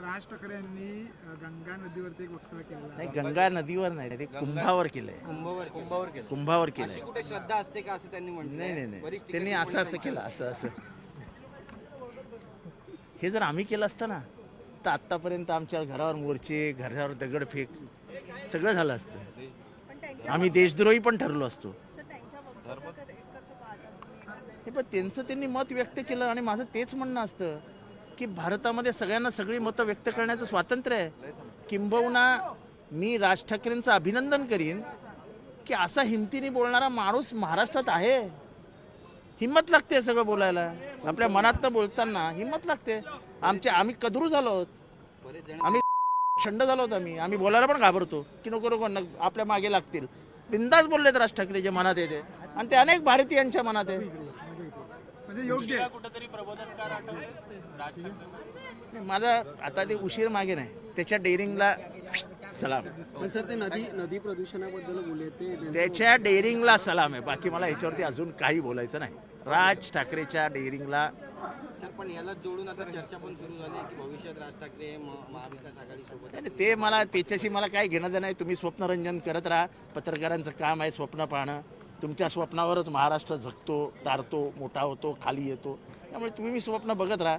राज ठाकरे यांनी गंगा नदीवरती एक वक्तव्य केलं नाही, गंगा नदीवर नाही, ते कुंभावर केलंय. कुंभावर केलंय. कुठे श्रद्धा असते का असं त्यांनी म्हटलं. नाही नाही नाही, त्यांनी असं केलं, असं हे जर आम्ही केलं असतं ना तर आतापर्यंत आमच्या घरावर मोर्चे, घरावर दगडफेक सगळं झालं असतं. आम्ही देशद्रोही पण ठरलो असतो. हे पण त्यांचं त्यांनी मत व्यक्त केलं आणि माझं तेच म्हणणं असतं की भारतामध्ये सगळ्यांना सगळी मतं व्यक्त करण्याचं स्वातंत्र्य आहे. किंबहुना मी राज ठाकरेंचं अभिनंदन करीन की असा हिमतीने बोलणारा माणूस महाराष्ट्रात आहे. हिंमत लागते सगळं बोलायला, आपल्या मनातनं बोलताना हिंमत लागते. आम्ही कदरू झालो आहोत, आम्ही छंड झालो होतो, आम्ही बोलायला पण घाबरतो की नको आपल्या मागे लागतील. बिंदास बोललेत राज ठाकरे जे मनात येते आणि ते अनेक भारतीयांच्या मनात आहे. म्हणजे योग्य कुठेतरी प्रबोधनकार आठवले माझा आता ते उशीर मागे नाही, त्याच्या डेअरिंगला सलाम. पण सर ते नदी प्रदूषणाबद्दल बोलले ते त्याच्या डेअरिंगला सलाम आहे. बाकी मला याच्यावरती अजून काही बोलायचं नाही. राज ठाकरेच्या डेअरिंगला. सर पण याला जोडून आता चर्चा पण सुरू झाली की भविष्यात राज ठाकरे महाविकास आघाडी सोबत आणि ते मला त्याच्याशी मला काय घेणं देणं आहे. तुम्ही स्वप्नरंजन करत राहा. पत्रकारांचं काम आहे स्वप्न पाहणं. तुमच्या स्वप्नावरच महाराष्ट्र जगतो, तारतो, मोठा होतो, खाली येतो. त्यामुळे तुम्ही स्वप्न बघत राहा.